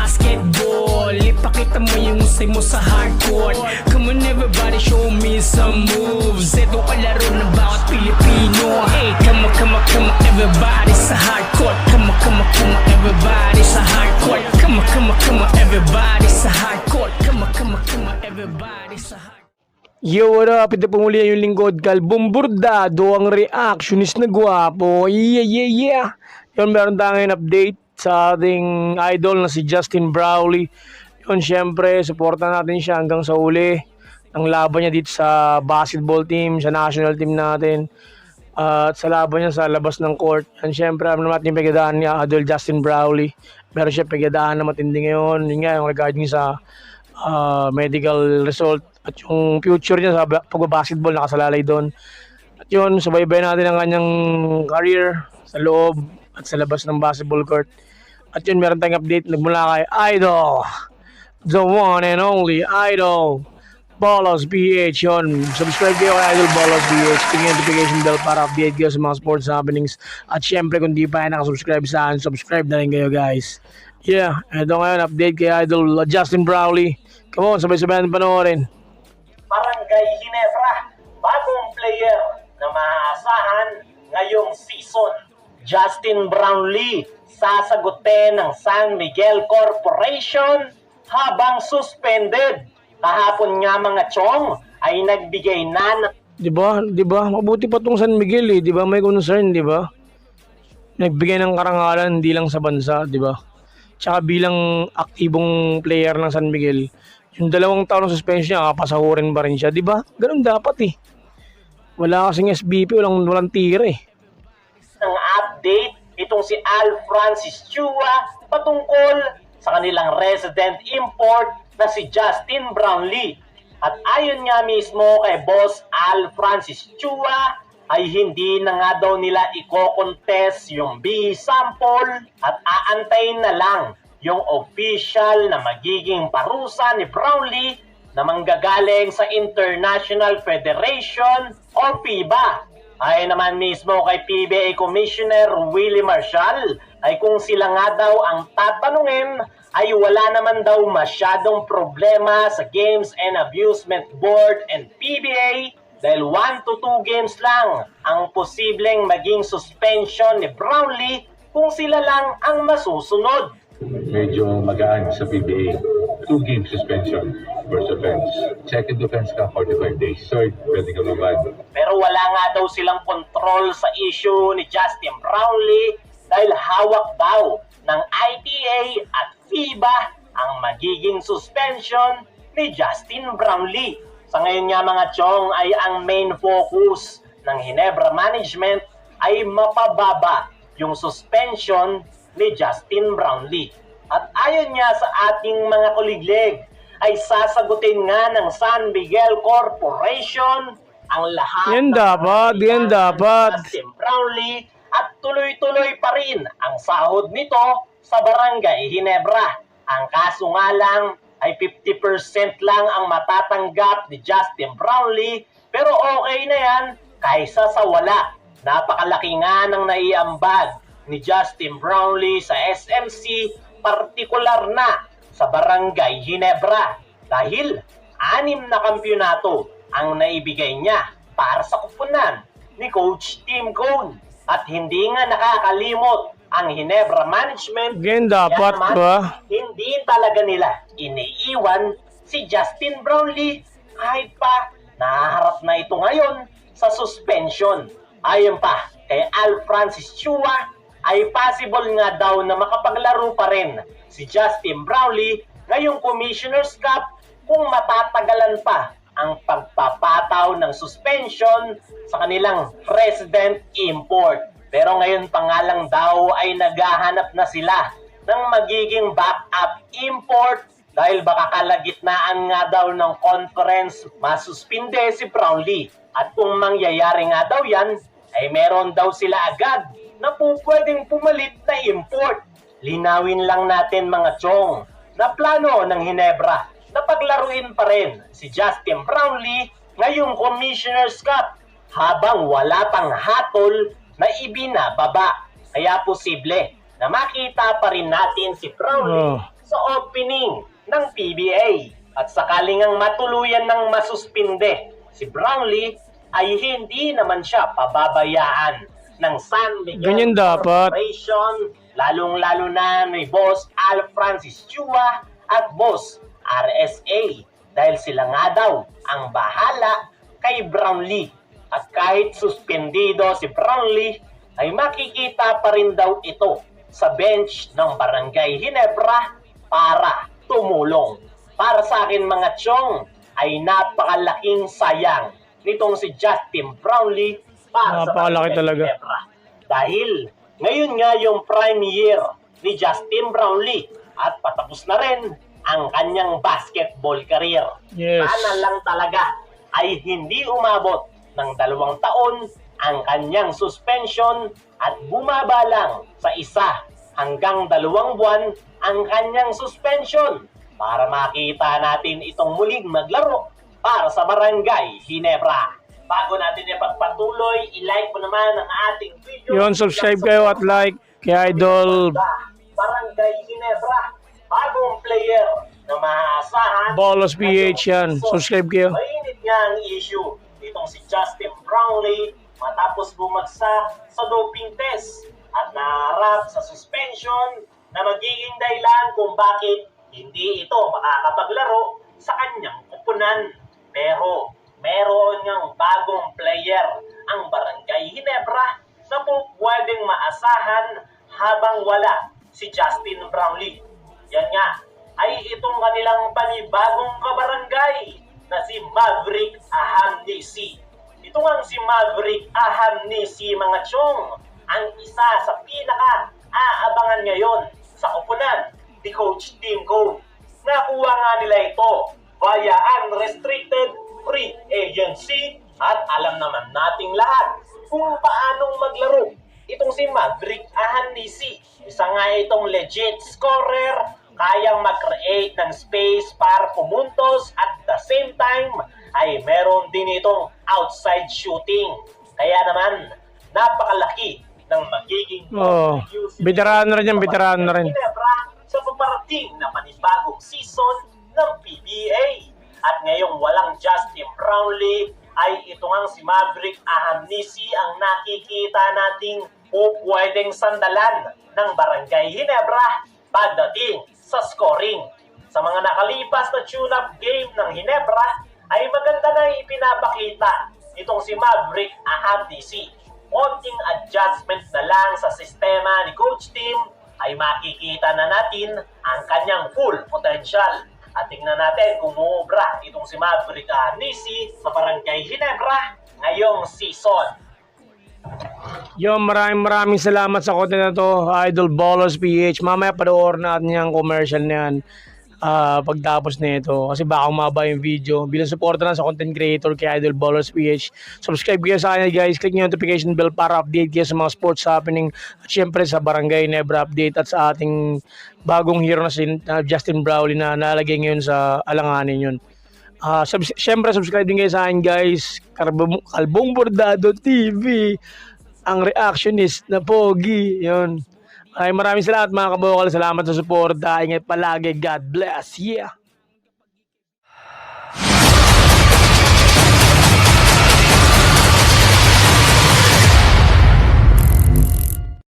basketball. Ipakita mo yung usay mo sa hardcourt. Come on everybody, show me some moves. Ito kalaro ng bawat Pilipino. Hey, come on everybody sa hardcourt. Come on everybody sa hardcourt. Come on everybody sa hardcourt. Come on everybody sa hardcourt. Yo, what up? Ito po muli yung lingkod, Kalbong Bordado, ang reactionist na gwapo. Yeah. Yun, meron tayong update sa ating idol na si Justin Brownlee. Yun, syempre, supportan natin siya hanggang sa uli. Ang laban niya dito sa basketball team, sa national team natin. At sa laban niya sa labas ng court. Yan, syempre, alam naman natin yung pagkadaan niya, idol Justin Brownlee. Meron siya pagkadaan na matindi ngayon. Yun nga, yung regarding sa medical result at yung future niya sa pagbabasketball nakasalalay doon. At yun, subaybay natin ang kanyang career sa loob at sa labas ng basketball court. At yun, meron tayong update nagmula kay Idol, the one and only Idol Bolos PH. Yun, subscribe kayo kay Idol Bolos PH, tingin notification bell para update kayo sa mga sports happenings. At syempre, kung di pa nakasubscribe sa akin, subscribe na rin kayo, guys. Yeah, ito ngayon, update kay Idol Justin Brownlee. Come on, sabay-sabay natin panoorin. Barangay Ginebra, bagong player na maaasahan ngayong season. Justin Brownlee sasagutin ng San Miguel Corporation habang suspended. Kahapon nga mga chong ay nagbigay na Di ba? Mabuti pa tong San Miguel eh, di ba? May concern, di ba? Nagbigay ng karangalan hindi lang sa bansa, di ba? Tsaka bilang aktibong player ng San Miguel, yung 2 taon ng suspension niya, kapasahurin pa rin siya, di ba? Ganun dapat eh. Wala kasing SBP, walang tira eh. ng update itong si Al Francis Chua patungkol sa kanilang resident import na si Justin Brownlee. At ayon nga mismo kay Boss Al Francis Chua, ay hindi na nga daw nila i-contest yung B sample at aantayin na lang yung official na magiging parusa ni Brownlee na manggagaling sa International Federation o FIBA. Ay naman mismo kay PBA Commissioner Willie Marshall ay kung sila nga daw ang tatanungin ay wala naman daw masyadong problema sa Games and Amusement Board and PBA dahil 1 to 2 games lang ang posibleng maging suspension ni Brownlee kung sila lang ang masusunod. Medyo magaan sa PBA. 2 game suspension, first offense. Second offense ka, 45 days. Third, pwede ka mabad. Pero wala nga daw silang control sa issue ni Justin Brownlee dahil hawak daw ng ITA at FIBA ang magiging suspension ni Justin Brownlee. Sa ngayon nga mga chong ay ang main focus ng Ginebra Management ay mapababa yung suspension ni Justin Brownlee. At ayon nga sa ating mga kuliglig, ay sasagutin nga ng San Miguel Corporation ang lahat Yan dapat. Justin Brownlee at tuloy-tuloy pa rin ang sahod nito sa Barangay Ginebra. Ang kaso nga lang ay 50% lang ang matatanggap ni Justin Brownlee, pero okay na yan kaysa sa wala. Napakalaki nga ng naiambag ni Justin Brownlee sa SMC, partikular na sa Barangay Ginebra dahil 6 na kampyonato ang naibigay niya para sa kupunan ni Coach Tim Cone. At hindi nga nakakalimot ang Ginebra Management. Ganyan dapat, Kaya naman, ba? hindi talaga nila iniiwan si Justin Brownlee kahit pa naharap na ito ngayon sa suspension. Ayon pa kay Al Francis Chua, ay possible nga daw na makapaglaro pa rin si Justin Brownlee ngayong Commissioner's Cup kung matatagalan pa ang pagpapataw ng suspension sa kanilang resident import. Pero ngayon pa nga lang daw ay naghahanap na sila ng magiging backup import dahil baka kalagitnaan nga daw ng conference masuspinde si Brownlee. At kung mangyayari nga daw yan, ay meron daw sila agad na po pwedeng pumalit na import. Linawin lang natin mga chong na plano ng Ginebra na paglaruin pa rin si Justin Brownlee ngayong Commissioner's Cup habang wala pang hatol na ibinababa. Kaya posible na makita pa rin natin si Brownlee sa opening ng PBA. At sakaling ang matuluyan ng masuspinde si Brownlee ay hindi naman siya pababayaan ng San Miguel Ganyan dapat. Corporation, lalong-lalo na ni Boss Al Francis Chua at Boss RSA dahil sila nga daw ang bahala kay Brownlee. At kahit suspendido si Brownlee ay makikita pa rin daw ito sa bench ng Barangay Ginebra para tumulong. Para sa akin mga tiyong ay napakalaking sayang nitong si Justin Brownlee para sa Napakalaki Barangay talaga. Ginebra. Dahil ngayon nga yung prime year ni Justin Brownlee at patapos na rin ang kanyang basketball career. Yes. Sana lang talaga ay hindi umabot ng 2 taon ang kanyang suspension at bumaba lang sa 1 hanggang 2 buwan ang kanyang suspension para makita natin itong muling maglaro para sa Barangay Ginebra. Bago natin ipagpatuloy, i-like mo naman ang ating video. Yun, subscribe kayo at like kay Idol Barangay Ginebra, bagong player na maaasahan. Bolos PH yan. Subscribe kayo. Mainit nga ang issue itong si Justin Brownlee matapos bumagsak sa doping test at naharap sa suspension na magiging dahilan kung bakit hindi ito makakapaglaro sa kanyang kupunan. Pero meron ngang bagong player ang Barangay Ginebra na po pwedeng maasahan habang wala si Justin Brownlee. Yan nga ay itong kanilang panibagong kabarangay na si Maverick Ahamnisi. Ito nga si Maverick Ahamnisi mga tiyong ang isa sa pinaka-aabangan ngayon sa kupunan ni Coach Tim Cone. Nakuha nga nila ito via unrestricted free agency at alam naman nating lahat kung paanong maglaro itong si Maverick Ahamnisi. Isa nga itong legit scorer, kayang mag-create ng space para pumuntos at the same time ay meron din itong outside shooting. Kaya naman, napakalaki ng magiging Veteran na rin yan, veteran na rin. sa paparating na panibagong season ng PBA. At ngayong walang Justin Brownlee ay ito ngang si Maverick Ahamnisi ang nakikita nating pwedeng sandalan ng Barangay Ginebra pagdating sa scoring. Sa mga nakalipas na tune-up game ng Ginebra ay maganda na ipinapakita itong si Maverick Ahamnisi. Konting adjustment na lang sa sistema ni Coach Tim ay makikita na natin ang kanyang full potential. At tingnan natin kung muubra itong si Maverick Ahamnisi sa Barangay Ginebra ngayong season. Yo, maraming salamat sa content na to, Idol Bolos PH. Mamaya panoorin natin yung commercial na yan pagtapos nito kasi baka umaba yung video. Bilang suporta na sa content creator kay Idol Bolos PH. Subscribe kayo sa kanya guys. Click nyo yung notification bell para update kayo sa mga sports happening. At syempre sa Barangay Ginebra update at sa ating bagong hero na si Justin Brownlee na nalagay ngayon sa alanganin yun. Syempre subscribe din kayo sa akin guys. Kalbong Bordado TV. Ang reactionist na pogi. Yun. Maraming salamat mga kabokal. Salamat sa support. Ingat palagi. God bless. Yeah.